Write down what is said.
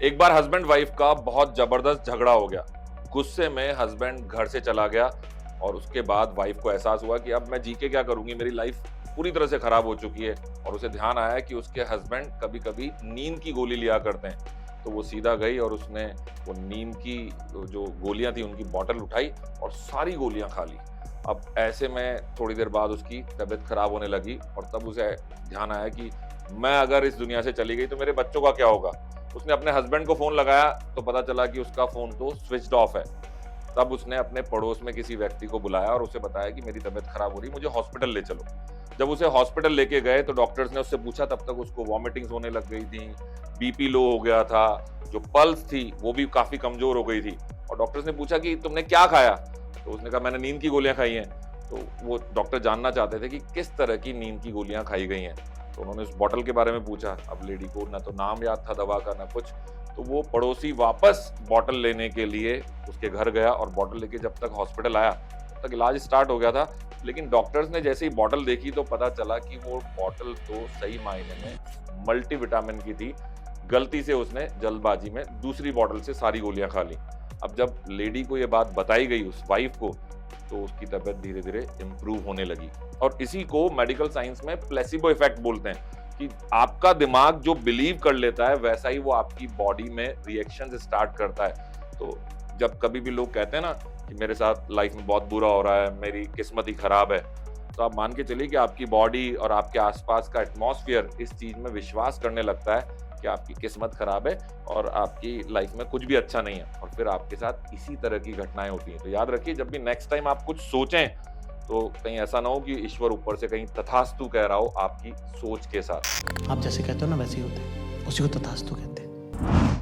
एक बार husband wife का बहुत जबरदस्त झगड़ा हो गया। गुस्से में हस्बैंड घर से चला गया और उसके बाद वाइफ को एहसास हुआ कि अब मैं जी के क्या करूंगी, मेरी लाइफ पूरी तरह से खराब हो चुकी है। और उसे ध्यान आया कि उसके हस्बैंड कभी-कभी नींद की गोली लिया करते हैं। तो वो सीधा गई और उसने वो नींद की जो गोलियां थी उनकी बॉटल उठाई और सारी गोलियां खा ली। अब ऐसे में थोड़ी देर बाद उसकी तबीयत खराब होने लगी और तब उसे ध्यान आया कि मैं अगर इस दुनिया से चली गई तो मेरे बच्चों का क्या होगा। उसने अपने हस्बैंड को फोन लगाया तो पता चला कि उसका फोन तो स्विच्ड ऑफ है। तब उसने अपने पड़ोस में किसी व्यक्ति को बुलाया और उसे बताया कि मेरी तबीयत खराब हो रही है, मुझे हॉस्पिटल ले चलो। जब उसे हॉस्पिटल लेके गए तो डॉक्टर्स ने उससे पूछा, तब तक उसको वॉमिटिंग्स होने लग गई थी, बीपी लो हो गया था, जो पल्स थी वो भी काफी कमजोर हो गई थी। और डॉक्टर्स ने पूछा कि तुमने क्या खाया, तो उसने कहा मैंने नींद की गोलियां खाई हैं। तो वो डॉक्टर जानना चाहते थे कि किस तरह की नींद की गोलियां खाई गई हैं। तो उन्होंने उस बॉटल के बारे में पूछा। अब लेडी को ना तो नाम याद था दवा का ना कुछ। तो वो पड़ोसी वापस बॉटल लेने के लिए उसके घर गया और बॉटल लेके जब तक हॉस्पिटल आया तब तक इलाज स्टार्ट हो गया था। लेकिन डॉक्टर्स ने जैसे ही बॉटल देखी तो पता चला कि वो बॉटल तो सही मायने में मल्टीविटामिन की थी। गलती से उसने जल्दबाजी में दूसरी बॉटल से सारी गोलियां खा ली। अब जब लेडी को ये बात बताई गई उस वाइफ को तो उसकी तबीयत धीरे धीरे इम्प्रूव होने लगी। और इसी को मेडिकल साइंस में प्लेसिबो इफेक्ट बोलते हैं कि आपका दिमाग जो बिलीव कर लेता है वैसा ही वो आपकी बॉडी में रिएक्शन स्टार्ट करता है। तो जब कभी भी लोग कहते हैं ना कि मेरे साथ लाइफ में बहुत बुरा हो रहा है, मेरी किस्मत ही खराब है, तो आप मान के चलिए कि आपकी बॉडी और आपके आसपास का एटमॉस्फेयर इस चीज में विश्वास करने लगता है कि आपकी किस्मत खराब है और आपकी लाइफ में कुछ भी अच्छा नहीं है। और फिर आपके साथ इसी तरह की घटनाएं होती हैं। तो याद रखिए, जब भी नेक्स्ट टाइम आप कुछ सोचें तो कहीं ऐसा ना हो कि ईश्वर ऊपर से कहीं तथास्तु कह रहा हो आपकी सोच के साथ। आप जैसे कहते हो ना वैसे ही होता है, उसी को तथास्तु कहते हैं।